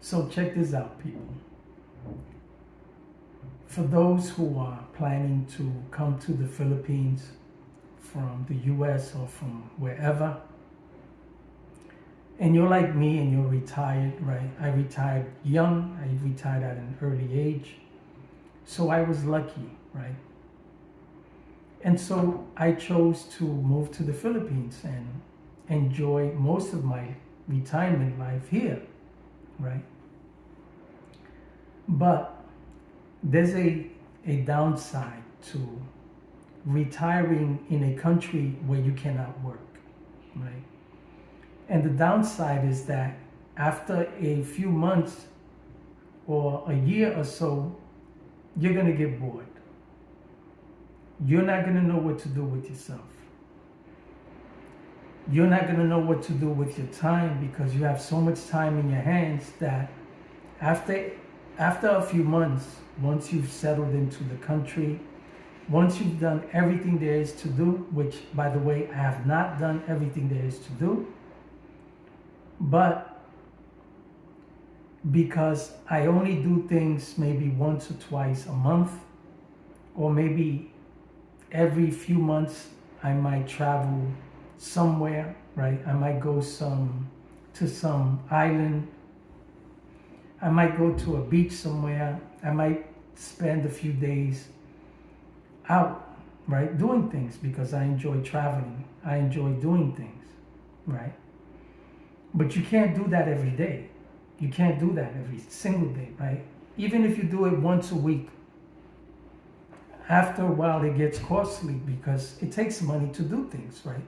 So check this out, people. For those who are planning to come to the Philippines from the US or from wherever, and you're like me and you're retired, right? I retired young, I retired at an early age. So I was lucky, right? And so I chose to move to the Philippines and enjoy most of my retirement life here, right? But there's a downside to retiring in a country where you cannot work, right? And the downside is that after a few months or a year or so, you're going to get bored. You're not going to know what to do with yourself. You're not going to know what to do with your time because you have so much time in your hands that after a few months, once you've settled into the country, once you've done everything there is to do, which, by the way, I have not done everything there is to do, but because I only do things maybe once or twice a month, or maybe every few months I might travel somewhere, right? I might go to some island. I might go to a beach somewhere. I might spend a few days out, right? Doing things because I enjoy traveling. I enjoy doing things, right? But you can't do that every day. You can't do that every single day, right? Even if you do it once a week, after a while it gets costly because it takes money to do things, right?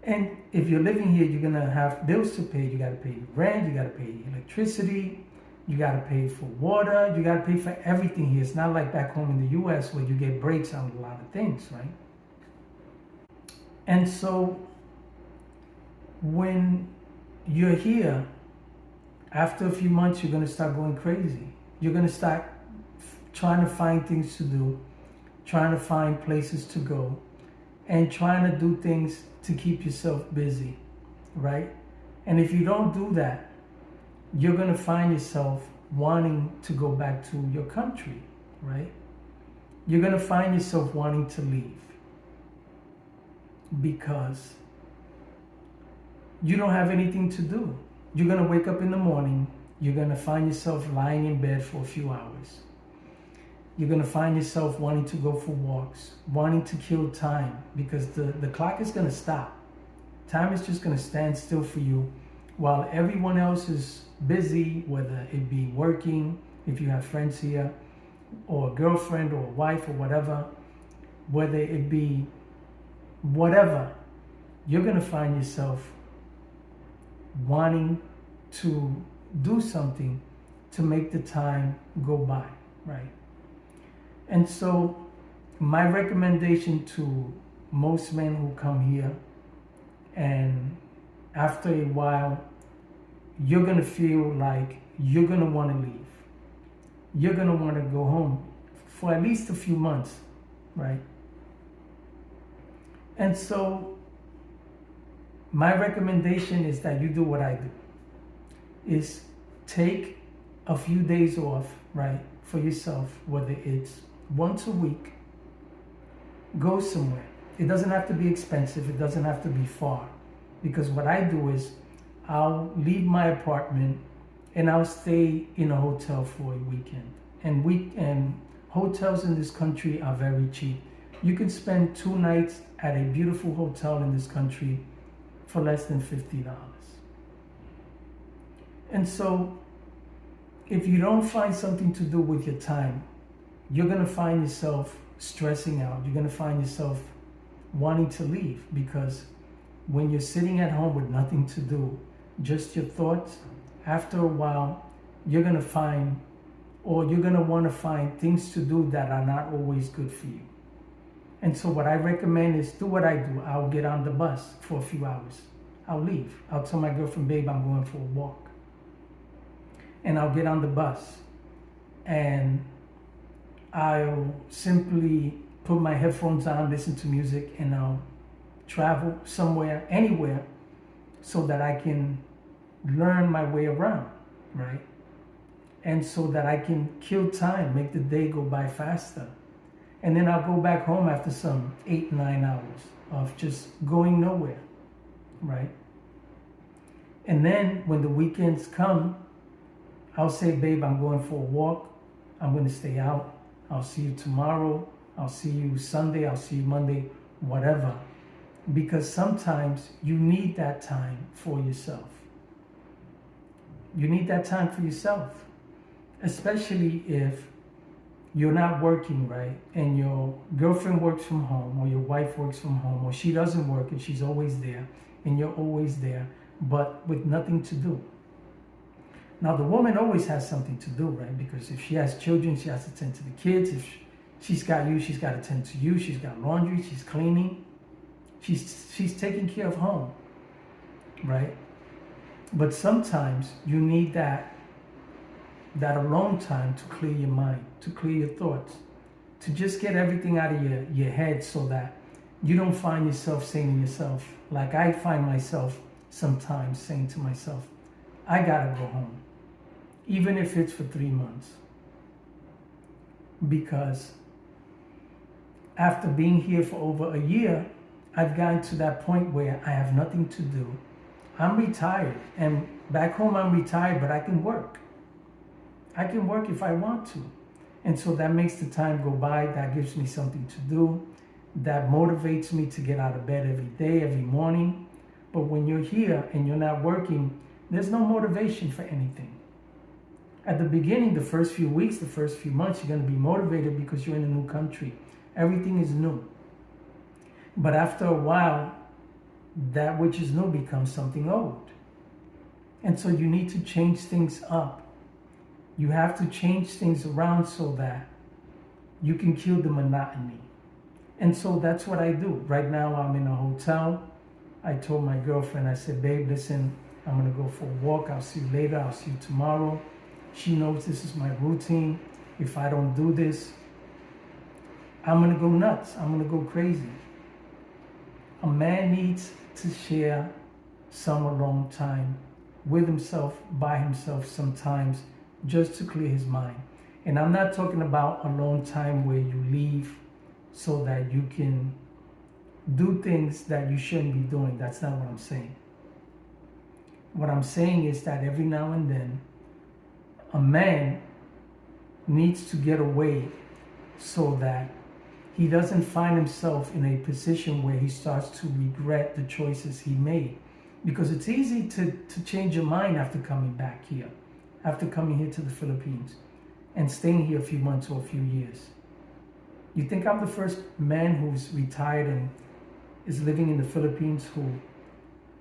And if you're living here, you're gonna have bills to pay. You gotta pay rent, you gotta pay electricity, you gotta pay for water, you gotta pay for everything here. It's not like back home in the US where you get breaks on a lot of things, right? And so when you're here, after a few months, you're gonna start going crazy. You're gonna start trying to find things to do, trying to find places to go, and trying to do things to keep yourself busy, right? And if you don't do that, you're gonna find yourself wanting to go back to your country, right? You're gonna find yourself wanting to leave because you don't have anything to do. You're gonna wake up in the morning, you're gonna find yourself lying in bed for a few hours. You're gonna find yourself wanting to go for walks, wanting to kill time because the clock is gonna stop. Time is just gonna stand still for you while everyone else is busy, whether it be working, if you have friends here, or a girlfriend or a wife or whatever, whether it be whatever, you're gonna find yourself wanting to do something to make the time go by, right? And so my recommendation to most men who come here, and after a while, you're gonna feel like you're gonna wanna leave. You're gonna wanna go home for at least a few months, right? And so my recommendation is that you do what I do, is take a few days off, right, for yourself, whether it's once a week, go somewhere. It doesn't have to be expensive, it doesn't have to be far, because what I do is I'll leave my apartment and I'll stay in a hotel for a weekend. And hotels in this country are very cheap. You can spend 2 nights at a beautiful hotel in this country for less than $50. And so if you don't find something to do with your time, you're gonna find yourself stressing out. You're gonna find yourself wanting to leave because when you're sitting at home with nothing to do, just your thoughts, after a while, you're gonna find, or you're gonna wanna find things to do that are not always good for you. And so what I recommend is do what I do. I'll get on the bus for a few hours. I'll leave. I'll tell my girlfriend, babe, I'm going for a walk. And I'll get on the bus and I'll simply put my headphones on, listen to music, and I'll travel somewhere, anywhere, so that I can learn my way around, right? And so that I can kill time, make the day go by faster. And then I'll go back home after some 8-9 hours of just going nowhere, right? And then when the weekends come, I'll say, babe, I'm going for a walk. I'm going to stay out. I'll see you tomorrow. I'll see you Sunday. I'll see you Monday, whatever. Because sometimes you need that time for yourself. You need that time for yourself, especially if you're not working, right? And your girlfriend works from home, or your wife works from home, or she doesn't work and she's always there, and you're always there, but with nothing to do. Now, the woman always has something to do, right? Because if she has children, she has to tend to the kids. If she's got you, she's got to tend to you. She's got laundry, she's cleaning. She's taking care of home, right? But sometimes you need that alone time to clear your mind, to clear your thoughts, to just get everything out of your head so that you don't find yourself saying to yourself, like I find myself sometimes saying to myself, I gotta go home, even if it's for 3 months. Because after being here for over a year, I've gotten to that point where I have nothing to do. I'm retired, and back home I'm retired, but I can work. I can work if I want to. And so that makes the time go by. That gives me something to do. That motivates me to get out of bed every day, every morning. But when you're here and you're not working, there's no motivation for anything. At the beginning, the first few weeks, the first few months, you're going to be motivated because you're in a new country. Everything is new. But after a while, that which is new becomes something old. And so you need to change things up. You have to change things around so that you can kill the monotony. And so that's what I do. Right now I'm in a hotel. I told my girlfriend, I said, babe, listen, I'm going to go for a walk. I'll see you later. I'll see you tomorrow. She knows this is my routine. If I don't do this, I'm going to go nuts. I'm going to go crazy. A man needs to share some alone time with himself, by himself sometimes, just to clear his mind. And I'm not talking about alone time where you leave so that you can do things that you shouldn't be doing. That's not what I'm saying. What I'm saying is that every now and then, a man needs to get away so that he doesn't find himself in a position where he starts to regret the choices he made. Because it's easy to change your mind after coming back here, after coming here to the Philippines and staying here a few months or a few years. You think I'm the first man who's retired and is living in the Philippines who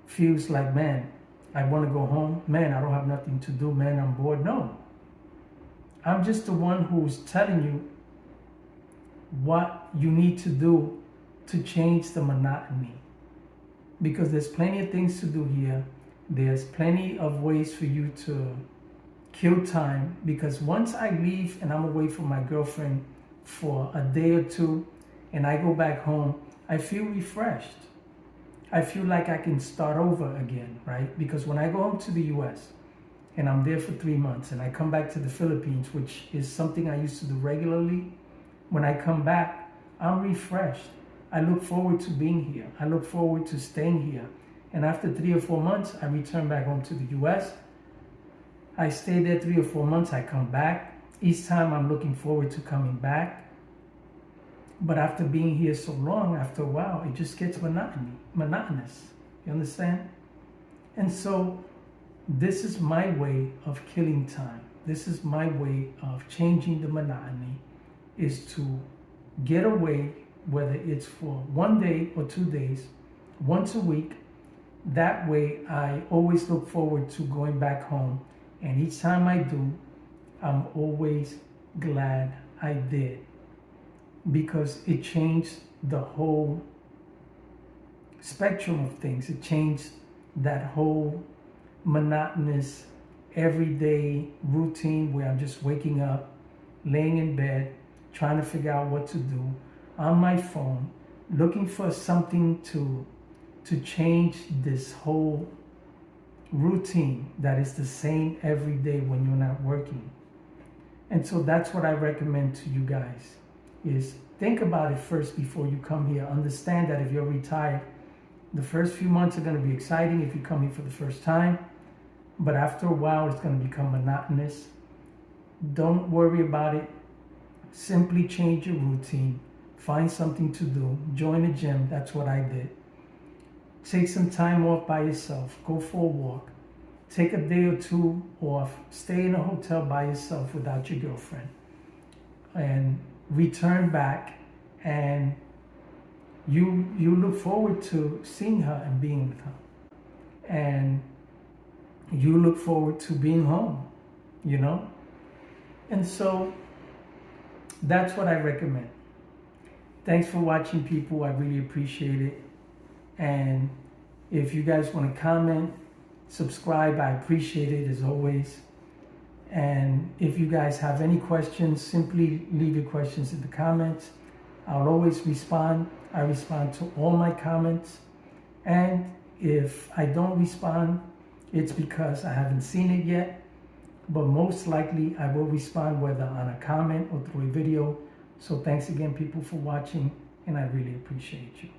feels like, man, I want to go home. Man, I don't have nothing to do. Man, I'm bored. No. I'm just the one who's telling you what you need to do to change the monotony. Because there's plenty of things to do here. There's plenty of ways for you to kill time. Because once I leave and I'm away from my girlfriend for a day or two and I go back home, I feel refreshed. I feel like I can start over again, right? Because when I go home to the US and I'm there for 3 months and I come back to the Philippines, which is something I used to do regularly, when I come back, I'm refreshed. I look forward to being here. I look forward to staying here. And after 3 or 4 months, I return back home to the US. I stay there 3 or 4 months. I come back. Each time I'm looking forward to coming back. But after being here so long, after a while, it just gets monotonous. You understand? And so this is my way of killing time. This is my way of changing the monotony, is to get away, whether it's for 1 day or 2 days, once a week. That way I always look forward to going back home. And each time I do, I'm always glad I did. Because it changed the whole spectrum of things. It changed that whole monotonous, everyday routine where I'm just waking up, laying in bed, trying to figure out what to do, on my phone, looking for something to change this whole routine that is the same every day when you're not working. And so that's what I recommend to you guys, is think about it first before you come here. Understand that if you're retired, the first few months are going to be exciting if you come here for the first time, but after a while it's going to become monotonous. Don't worry about it. Simply change your routine. Find something to do. Join a gym. That's what I did. Take some time off by yourself. Go for a walk. Take a day or two off. Stay in a hotel by yourself without your girlfriend. And return back, and you look forward to seeing her and being with her. And you look forward to being home, you know? And so that's what I recommend. Thanks for watching, people. I really appreciate it. And if you guys want to comment, subscribe, I appreciate it as always. And if you guys have any questions, simply leave your questions in the comments. I'll always respond. I respond to all my comments. And if I don't respond, it's because I haven't seen it yet. But most likely I will respond, whether on a comment or through a video. So thanks again, people, for watching, and I really appreciate you.